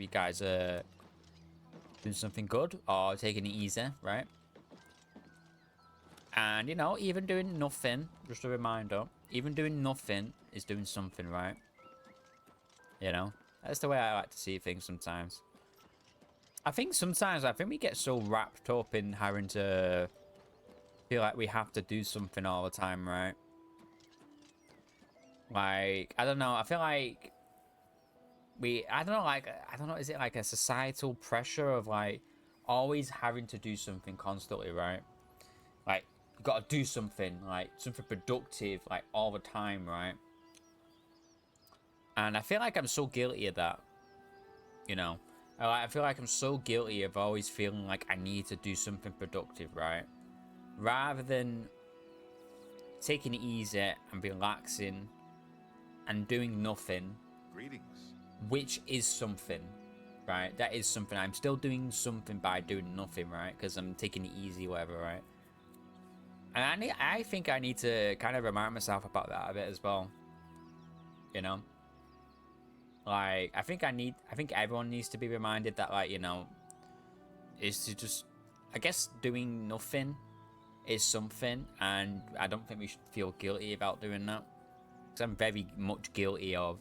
you guys are doing something good or taking it easy, right? And, you know, even doing nothing, just a reminder, even doing nothing is doing something, right? You know, that's the way I like to see things sometimes. I think sometimes, we get so wrapped up in having to feel like we have to do something all the time, right? Like, I don't know, I feel like I don't know, is it like a societal pressure of like always having to do something constantly, right? Like, you gotta do something, like something productive, like all the time, right? And I feel like I'm so guilty of that, you know? I feel like I'm so guilty of always feeling like I need to do something productive, right? Rather than taking it easy and relaxing and doing nothing. Greetings. Which is something, right? That is something. I'm still doing something by doing nothing, right? Because I'm taking it easy, whatever, right? And I think I need to kind of remind myself about that a bit as well. You know? Like, I think everyone needs to be reminded that, like, you know, is to just, I guess, doing nothing is something. And I don't think we should feel guilty about doing that. Because I'm very much guilty of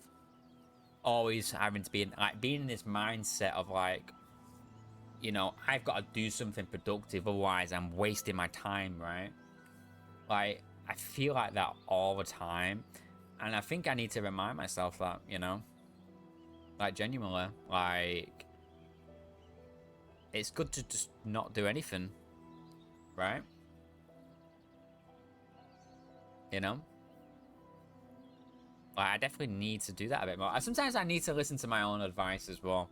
always having to be being in this mindset of like, you know, I've got to do something productive, otherwise I'm wasting my time, right? Like, I feel like that all the time, and I think I need to remind myself that, you know, like, genuinely, like, it's good to just not do anything, right? You know, like, I definitely need to do that a bit more. Sometimes I need to listen to my own advice as well.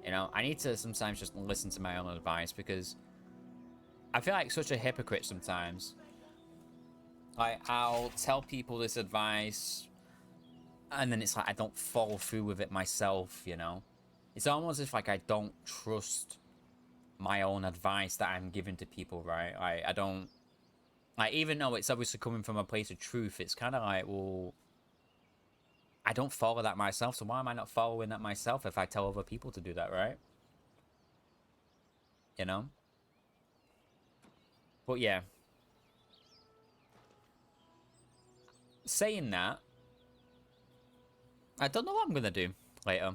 You know, I need to sometimes just listen to my own advice, because I feel like such a hypocrite sometimes. Like, I'll tell people this advice, and then it's like I don't follow through with it myself, you know? It's almost as if like I don't trust my own advice that I'm giving to people, right? I don't... Like, even though it's obviously coming from a place of truth, it's kind of like, well, I don't follow that myself, so why am I not following that myself if I tell other people to do that, right? You know? But yeah. Saying that, I don't know what I'm gonna do later.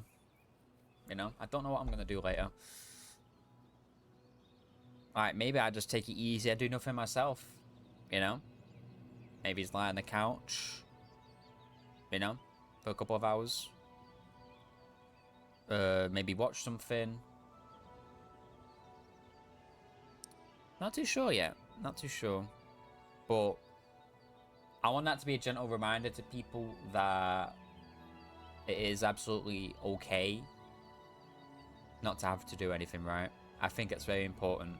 You know? I don't know what I'm gonna do later. Like, maybe I just take it easy and do nothing myself. You know? Maybe just lie on the couch. You know? For a couple of hours. Maybe watch something. Not too sure yet. Not too sure. But I want that to be a gentle reminder to people that it is absolutely okay not to have to do anything, right? I think it's very important.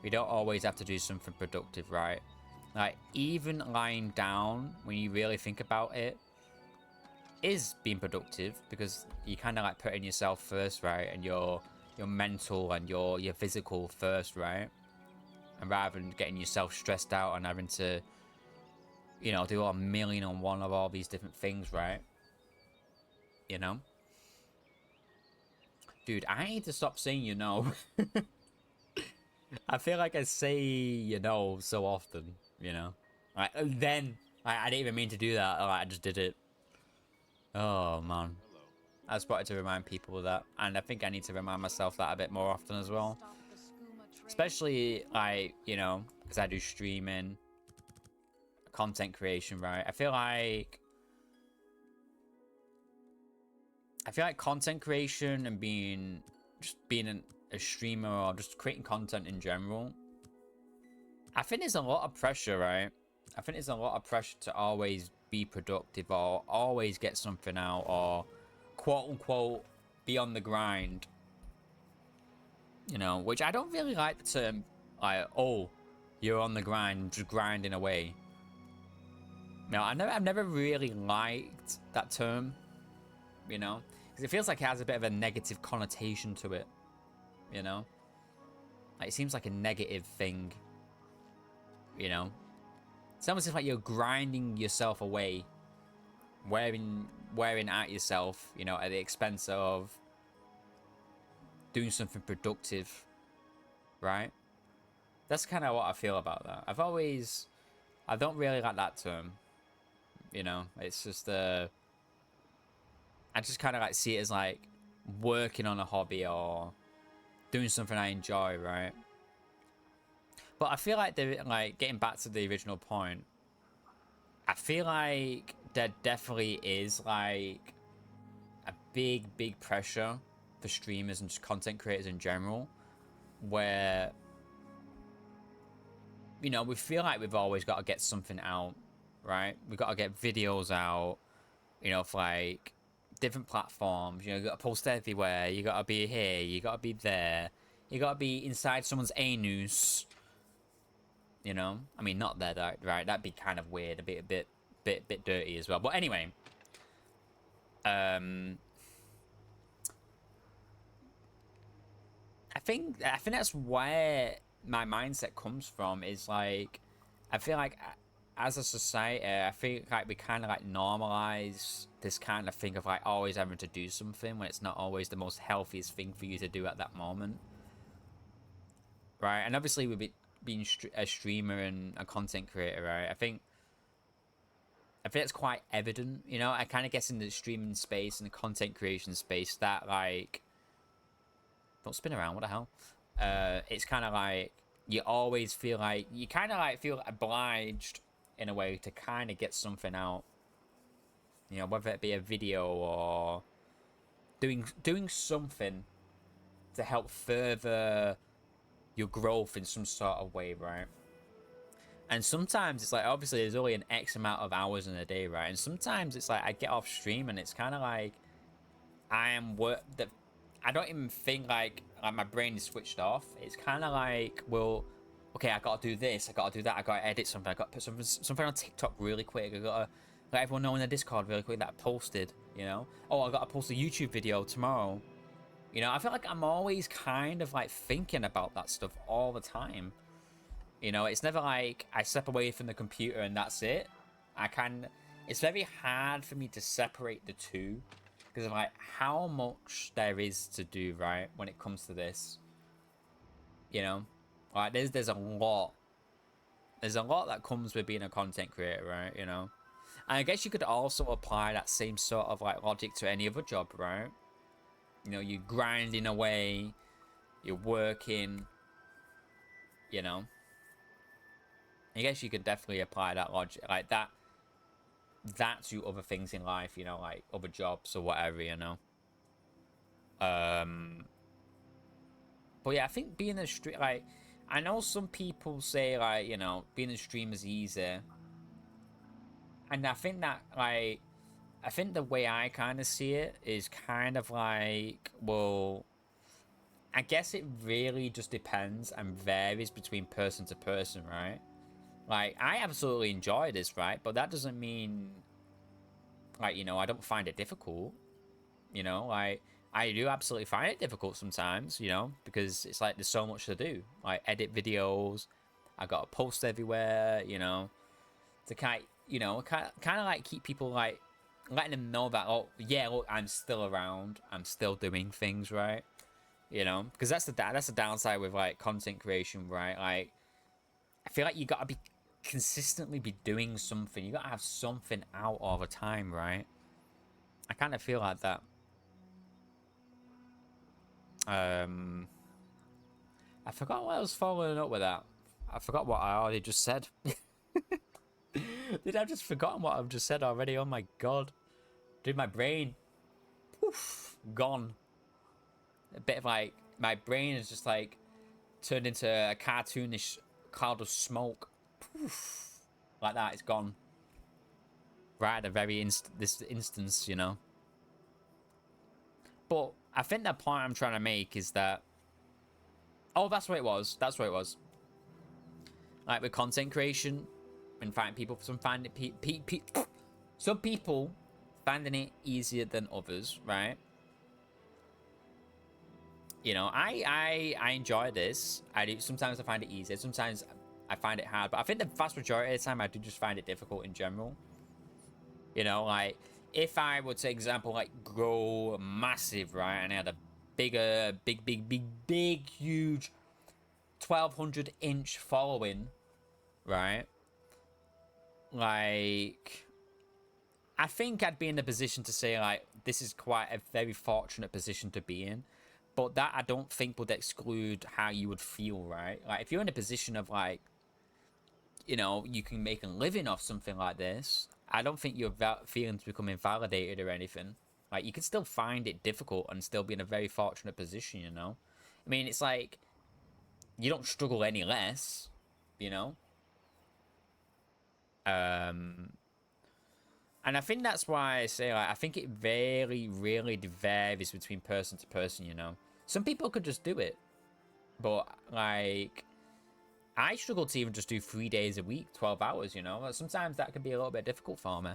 We don't always have to do something productive, right? Like, even lying down, when you really think about it, is being productive, because you kind of like putting yourself first, right? And your mental and your physical first, right? And rather than getting yourself stressed out and having to, you know, do a million and one of all these different things, right? You know? Dude, I need to stop saying you know. I feel like I say you know so often, you know? Like, then, I didn't even mean to do that. Like, I just did it. Oh, man. Hello. I just wanted to remind people of that. And I think I need to remind myself that a bit more often as well. Especially, like, you know, because I do streaming, content creation, right? I feel like content creation and being a streamer or just creating content in general, I think there's a lot of pressure, right? I think there's a lot of pressure to always be productive or always get something out or quote unquote be on the grind. You know, which I don't really like the term, like, oh, you're on the grind, just grinding away. No, I've never really liked that term, you know, because it feels like it has a bit of a negative connotation to it, you know? Like, it seems like a negative thing, you know? It's almost like you're grinding yourself away, wearing at yourself, you know, at the expense of doing something productive, right? That's kind of what I feel about that. I don't really like that term, you know. It's just I just kind of like see it as like working on a hobby or doing something I enjoy, right? But I feel like getting back to the original point, I feel like there definitely is like a big pressure for streamers and just content creators in general, where, you know, we feel like we've always got to get something out, right? We've got to get videos out, you know, for like different platforms. You know, you got to post everywhere. You got to be here. You got to be there. You got to be inside someone's anus. You know, I mean, not there, right? That'd be kind of weird, a bit dirty as well. But anyway, I think that's where my mindset comes from. Is like, I feel like as a society, I feel like we kind of like normalize this kind of thing of like always having to do something when it's not always the most healthiest thing for you to do at that moment, right? And obviously, with being a streamer and a content creator, right? I think it's quite evident, you know. I kind of guess in the streaming space and the content creation space that like, don't spin around, what the hell? It's kind of like you always feel like you kind of like feel obliged in a way to kind of get something out, you know, whether it be a video or doing something to help further your growth in some sort of way, right? And sometimes it's like, obviously there's only an X amount of hours in a day, right? And sometimes it's like I get off stream and it's kind of like I don't even think like my brain is switched off. It's kind of like, well, okay, I gotta do this, I gotta do that, I gotta edit something, I gotta put something on TikTok really quick, I gotta let everyone know in the Discord really quick that I posted, you know? Oh, I gotta post a YouTube video tomorrow. You know, I feel like I'm always kind of like thinking about that stuff all the time. You know, it's never like I step away from the computer and that's it. It's very hard for me to separate the two because of like how much there is to do, right, when it comes to this. You know, like there's a lot. There's a lot that comes with being a content creator, right? You know, and I guess you could also apply that same sort of like logic to any other job, right? You know, you're grinding away, you're working, you know. I guess you could definitely apply that logic, like that to other things in life, you know, like other jobs or whatever, you know. But yeah, I think being a stream, like, I know some people say like, you know, being a streamer is easy, and I think that like, I think the way I kind of see it is kind of like, well, I guess it really just depends and varies between person to person, right? Like, I absolutely enjoy this, right? But that doesn't mean, like, you know, I don't find it difficult. You know, like, I do absolutely find it difficult sometimes, you know, because it's like there's so much to do. Like, edit videos, I gotta post everywhere, you know, to kind of like keep people like letting them know that, oh yeah, look, I'm still around, I'm still doing things, right? You know, because that's the downside with like content creation, right? Like, I feel like you gotta be consistently be doing something. You gotta have something out all the time, right? I kind of feel like that. I forgot what I was following up with that. I forgot what I already just said. Did I just forgotten what I've just said already? Oh my god. Dude, my brain, poof, gone. A bit of like, my brain is just like turned into a cartoonish cloud of smoke. Poof. Like that, it's gone. Right at the very this instance, you know. But I think the point I'm trying to make is that, oh, that's what it was. That's what it was. Like with content creation, and finding people, some people finding it easier than others, right? You know, I enjoy this. I do. Sometimes I find it easier. Sometimes I find it hard. But I think the vast majority of the time I do just find it difficult in general. You know, like if I were to example like grow massive, right, and I had a big, huge 1,200-inch following, right? Like, I think I'd be in a position to say, like, this is quite a very fortunate position to be in. But that, I don't think, would exclude how you would feel, right? Like, if you're in a position of, like, you know, you can make a living off something like this, I don't think your feelings become invalidated or anything. Like, you can still find it difficult and still be in a very fortunate position, you know? I mean, it's like, you don't struggle any less, you know? And I think that's why I say, like, I think it very, really varies between person to person, you know? Some people could just do it. But, like, I struggle to even just do 3 days a week, 12 hours, you know? Like, sometimes that can be a little bit difficult for me,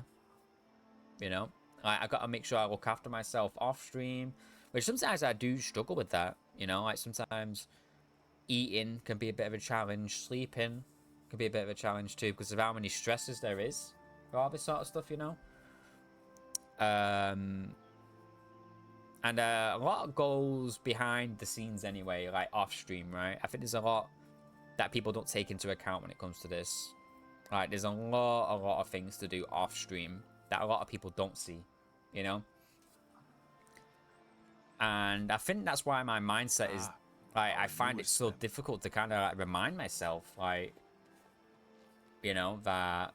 you know? Like, I got to make sure I look after myself off stream, which sometimes I do struggle with that, you know? Like, sometimes eating can be a bit of a challenge, sleeping can be a bit of a challenge too, because of how many stresses there is for all this sort of stuff, you know? And a lot goes behind the scenes anyway, like off stream, right? I think there's a lot that people don't take into account when it comes to this. Like, there's a lot of things to do off stream that a lot of people don't see, you know? And I think that's why my mindset is, like, I find it so difficult to kind of, like, remind myself, like, you know, that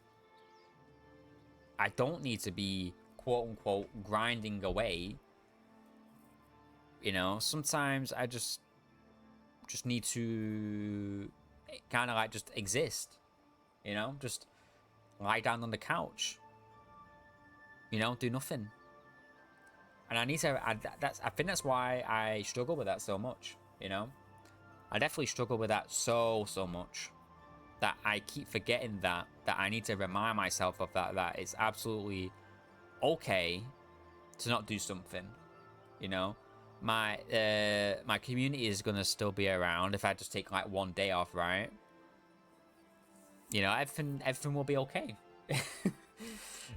I don't need to be, quote unquote, grinding away. You know, sometimes I just need to kind of, like, just exist, you know, just lie down on the couch, you know, do nothing. And I need to, I think that's why I struggle with that so much, you know? I definitely struggle with that so much that I keep forgetting that I need to remind myself of that it's absolutely okay to not do something, you know? My community is gonna still be around if I just take, like, 1 day off, right? You know, everything will be okay.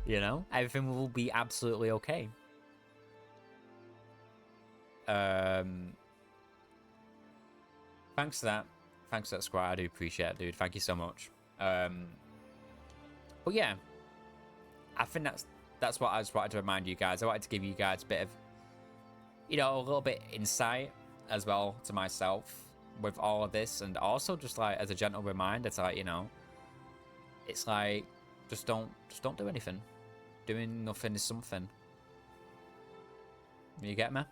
You know, everything will be absolutely okay. Thanks for that. Thanks for that, Squire. I do appreciate it, dude. Thank you so much. But yeah, I think that's what I just wanted to remind you guys. I wanted to give you guys a bit of, you know, a little bit insight as well to myself with all of this, and also just, like, as a gentle reminder to, like, you know, it's like, just don't do anything. Doing nothing is something. You get me?